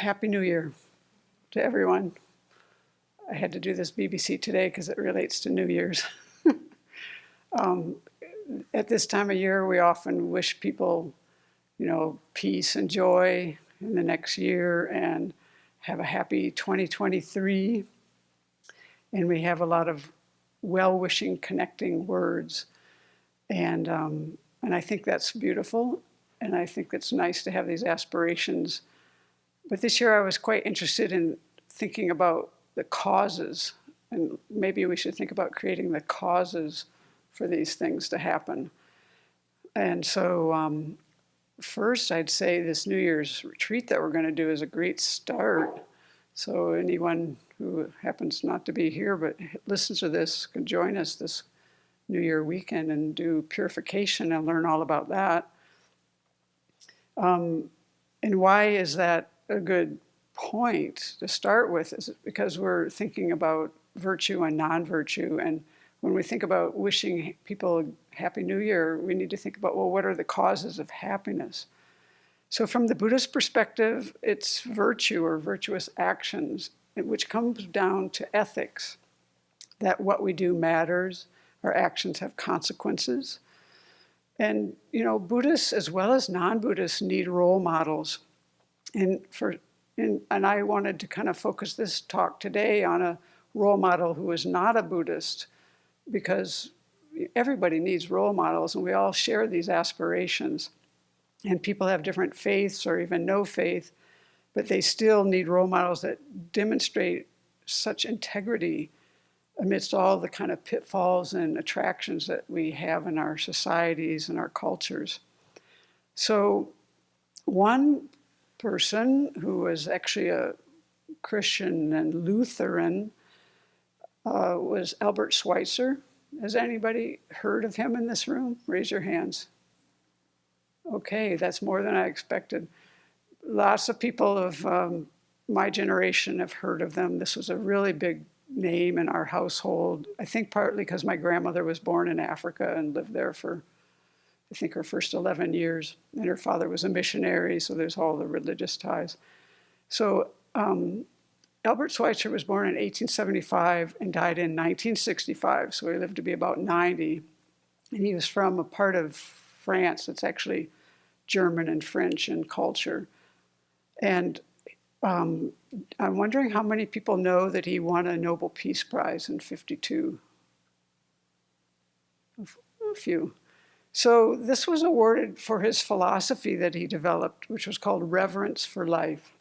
Happy New Year to everyone. I had to do this BBC today because it relates to New Year's. At this time of year, we often wish people, peace and joy in the next year and have a happy 2023. And we have a lot of well-wishing, connecting words. And I think that's beautiful. And I think it's nice to have these aspirations. But this year I was quite interested in thinking about the causes. And maybe we should think about creating the causes for these things to happen. And so first I'd say this New Year's retreat that we're going to do is a great start. So anyone who happens not to be here but listens to this can join us this New Year weekend and do purification and learn all about that. And why is that a good point to start with? Is because we're thinking about virtue and non-virtue. And when we think about wishing people a Happy New Year, we need to think about, well, what are the causes of happiness? So from the Buddhist perspective, it's virtue or virtuous actions, which comes down to ethics, that what we do matters, our actions have consequences. And, Buddhists as well as non-Buddhists need role models. And I wanted to kind of focus this talk today on a role model who is not a Buddhist, because everybody needs role models and we all share these aspirations. And people have different faiths or even no faith, but they still need role models that demonstrate such integrity amidst all the kind of pitfalls and attractions that we have in our societies and our cultures. So one person who was actually a Christian and Lutheran was Albert Schweitzer. Has anybody heard of him in this room? Raise your hands. Okay, that's more than I expected. Lots of people of my generation have heard of them. This was a really big name in our household. I think partly because my grandmother was born in Africa and lived there for, I think, her first 11 years. And her father was a missionary, so there's all the religious ties. So Albert Schweitzer was born in 1875 and died in 1965, so he lived to be about 90. And he was from a part of France that's actually German and French in culture. And I'm wondering how many people know that he won a Nobel Peace Prize in 1952. A few. So this was awarded for his philosophy that he developed, which was called Reverence for life.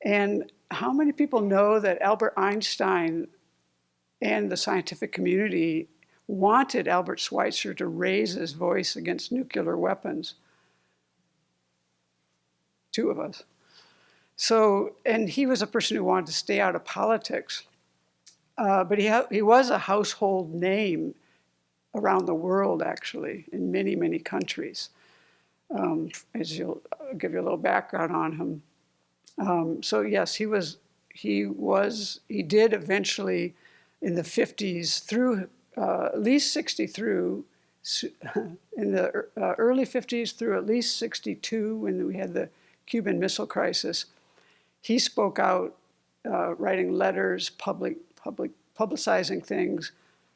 And how many people know that Albert Einstein and the scientific community wanted Albert Schweitzer to raise his voice against nuclear weapons? Two of us. So, and he was a person who wanted to stay out of politics, but he was a household name around the world, actually, in many, many countries. I'll give you a little background on him. So yes, he did eventually in the 50s through at least 60 through, in the early 50s through at least 62 when we had the Cuban Missile Crisis. He spoke out, writing letters, publicizing things,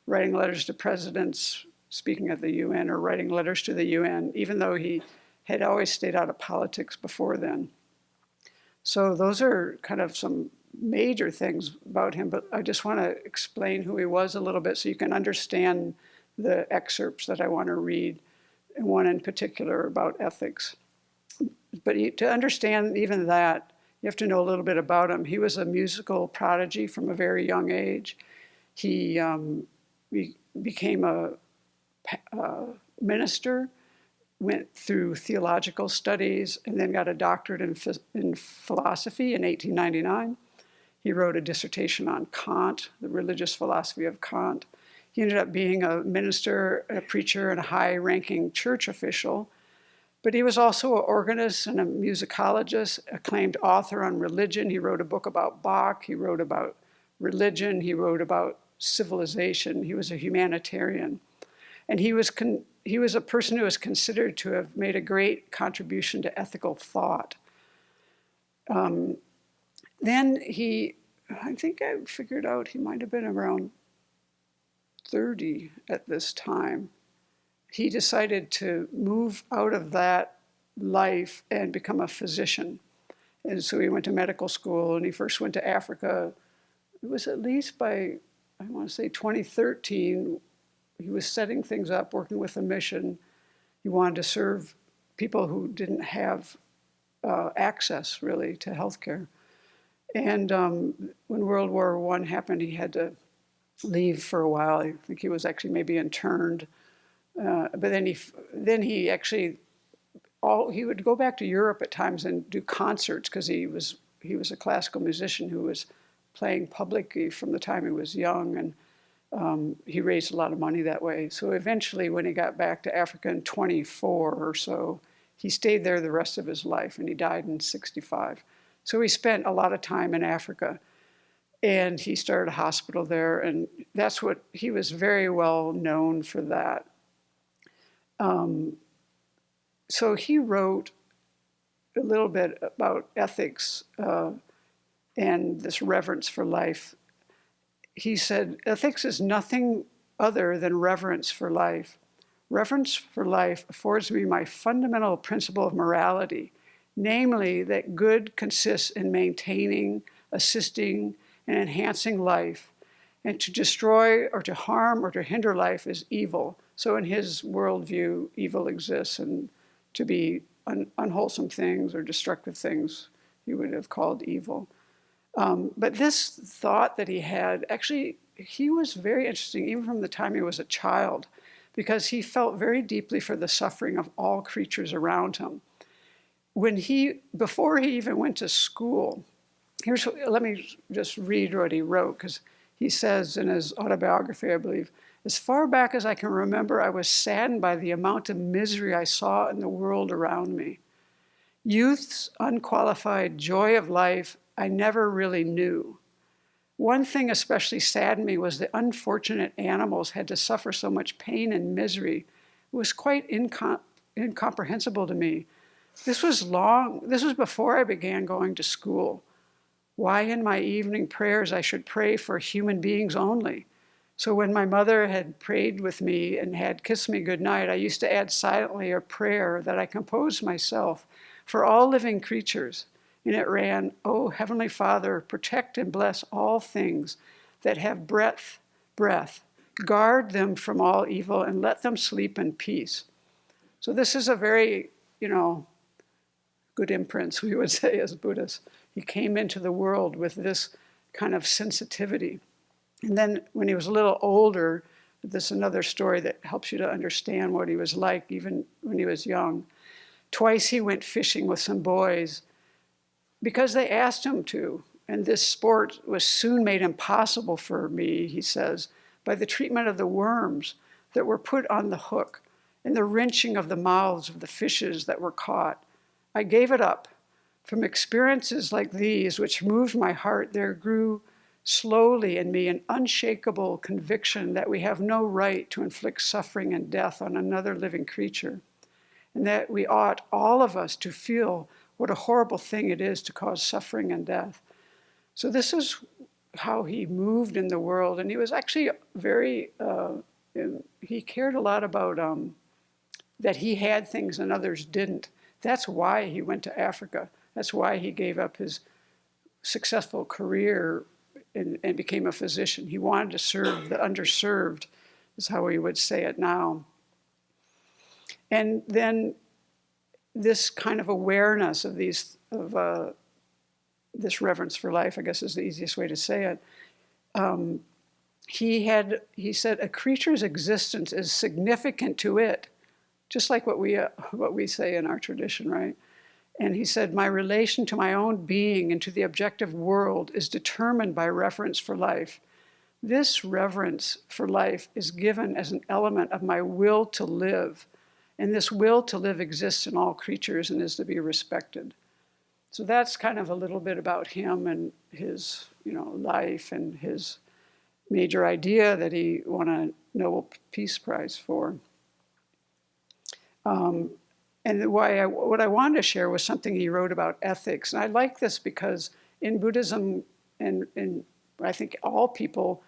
writing letters to presidents, speaking at the UN, or writing letters to the UN, even though he had always stayed out of politics before then. So those are kind of some major things about him, but I just want to explain who he was a little bit so you can understand the excerpts that I want to read, and one in particular about ethics. But to understand even that, you have to know a little bit about him. He was a musical prodigy from a very young age. He became a minister, went through theological studies, and then got a doctorate in philosophy in 1899. He wrote a dissertation on Kant, the religious philosophy of Kant. He ended up being a minister, a preacher, and a high-ranking church official. But he was also an organist and a musicologist, acclaimed author on religion. He wrote a book about Bach. He wrote about religion. He wrote about civilization. He was a humanitarian. And he was a person who was considered to have made a great contribution to ethical thought. Then I think I figured out he might have been around 30 at this time. He decided to move out of that life and become a physician. And so he went to medical school, and he first went to Africa. It was at least by, I want to say 2013, he was setting things up, working with a mission. He wanted to serve people who didn't have access, really, to healthcare. And when World War I happened, he had to leave for a while. I think he was actually maybe interned. But then he actually, he would go back to Europe at times and do concerts, because he was a classical musician who was playing publicly from the time he was young, and he raised a lot of money that way. So eventually, when he got back to Africa in 24 or so, he stayed there the rest of his life, and he died in 65. So he spent a lot of time in Africa, and he started a hospital there, and that's what, he was very well known for that. So he wrote a little bit about ethics and this reverence for life. He said, ethics is nothing other than reverence for life. Reverence for life affords me my fundamental principle of morality, namely that good consists in maintaining, assisting, and enhancing life, and to destroy or to harm or to hinder life is evil. So in his worldview, evil exists, and to be unwholesome things or destructive things, he would have called evil. But this thought that he had, actually, he was very interesting, even from the time he was a child, because he felt very deeply for the suffering of all creatures around him. Before he even went to school, let me just read what he wrote, because he says in his autobiography, I believe, as far back as I can remember, I was saddened by the amount of misery I saw in the world around me. Youth's unqualified joy of life I never really knew. One thing especially saddened me was the unfortunate animals had to suffer so much pain and misery. It was quite incomprehensible to me. This was before I began going to school. Why in my evening prayers I should pray for human beings only. So when my mother had prayed with me and had kissed me goodnight, I used to add silently a prayer that I composed myself for all living creatures. And it ran, "O Heavenly Father, protect and bless all things that have breath. Guard them from all evil and let them sleep in peace." So this is a very, good imprints, we would say, as Buddhists. He came into the world with this kind of sensitivity. And then when he was a little older, this is another story that helps you to understand what he was like even when he was young. Twice he went fishing with some boys because they asked him to. And this sport was soon made impossible for me, he says, by the treatment of the worms that were put on the hook and the wrenching of the mouths of the fishes that were caught. I gave it up. From experiences like these, which moved my heart, there grew slowly in me an unshakable conviction that we have no right to inflict suffering and death on another living creature, and that we ought, all of us, to feel what a horrible thing it is to cause suffering and death. So this is how he moved in the world, and he was actually very, he cared a lot about that he had things and others didn't. That's why he went to Africa. That's why he gave up his successful career and became a physician. He wanted to serve the underserved, is how we would say it now. And then this kind of awareness of this reverence for life, I guess is the easiest way to say it. He said, a creature's existence is significant to it, just like what we say in our tradition, right? And he said, my relation to my own being and to the objective world is determined by reverence for life. This reverence for life is given as an element of my will to live. And this will to live exists in all creatures and is to be respected. So that's kind of a little bit about him and his, life and his major idea that he won a Nobel Peace Prize for. And what I wanted to share was something he wrote about ethics. And I like this because in Buddhism, and I think all people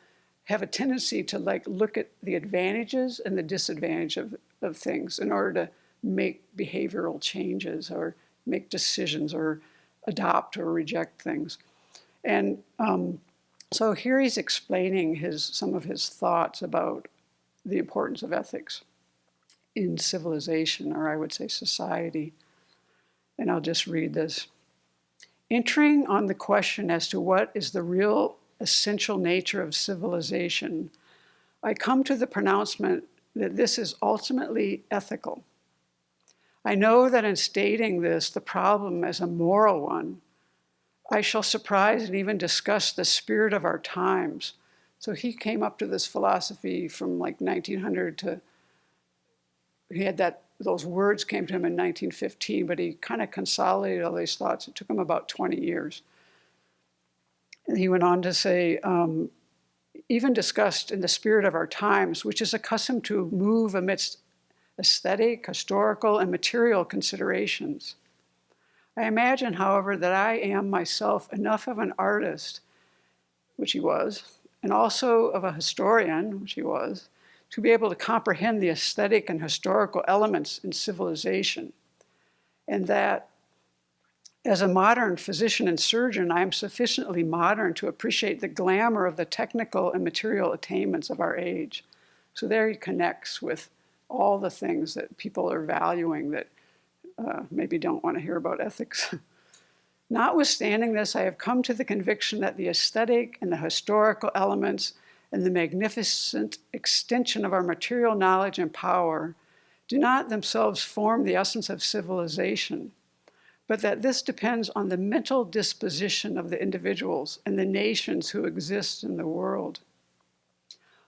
have a tendency to like look at the advantages and the disadvantage of things in order to make behavioral changes or make decisions or adopt or reject things. And so here he's explaining some of his thoughts about the importance of ethics in civilization, or I would say society. And I'll just read this. Entering on the question as to what is the real essential nature of civilization, I come to the pronouncement that this is ultimately ethical. I know that in stating this, the problem as a moral one, I shall surprise and even discuss the spirit of our times. So he came up to this philosophy from like 1900 to, he had those words came to him in 1915, but he kind of consolidated all these thoughts. It took him about 20 years. And he went on to say, even discussed in the spirit of our times, which is accustomed to move amidst aesthetic, historical, and material considerations. I imagine, however, that I am myself enough of an artist, which he was, and also of a historian, which he was, to be able to comprehend the aesthetic and historical elements in civilization. And that as a modern physician and surgeon, I am sufficiently modern to appreciate the glamour of the technical and material attainments of our age. So there he connects with all the things that people are valuing that maybe don't want to hear about ethics. Notwithstanding this, I have come to the conviction that the aesthetic and the historical elements and the magnificent extension of our material knowledge and power do not themselves form the essence of civilization, but that this depends on the mental disposition of the individuals and the nations who exist in the world.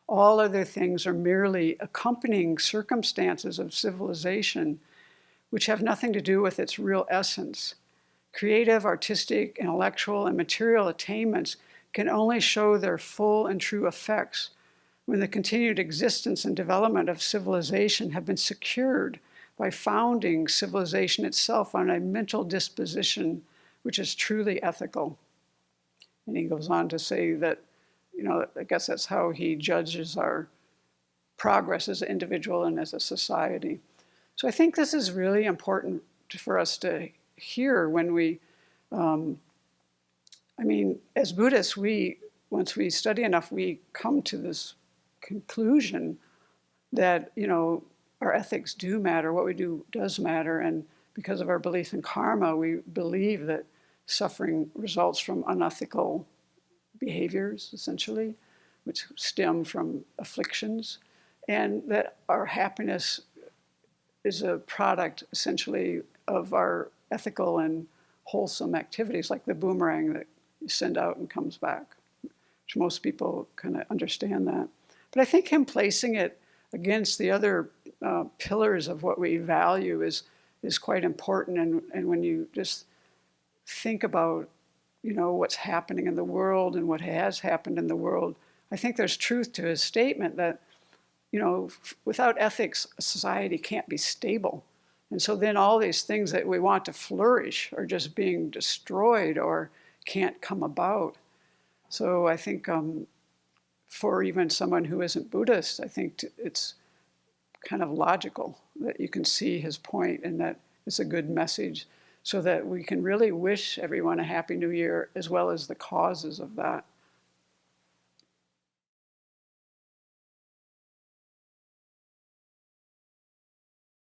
All other things are merely accompanying circumstances of civilization, which have nothing to do with its real essence. Creative, artistic, intellectual, and material attainments can only show their full and true effects when the continued existence and development of civilization have been secured by founding civilization itself on a mental disposition which is truly ethical. And he goes on to say that, I guess that's how he judges our progress as an individual and as a society. So I think this is really important for us to hear when we, as Buddhists, once we study enough, we come to this conclusion that, our ethics do matter, what we do does matter, and because of our belief in karma, we believe that suffering results from unethical behaviors, essentially, which stem from afflictions, and that our happiness is a product, essentially, of our ethical and wholesome activities, like the boomerang that you send out and comes back, which most people kind of understand that. But I think him placing it against the other pillars of what we value is quite important. And when you just think about, what's happening in the world and what has happened in the world, I think there's truth to his statement that, without ethics, a society can't be stable. And so then all these things that we want to flourish are just being destroyed or can't come about. So I think for even someone who isn't Buddhist, I think it's kind of logical that you can see his point and that it's a good message so that we can really wish everyone a happy new year as well as the causes of that.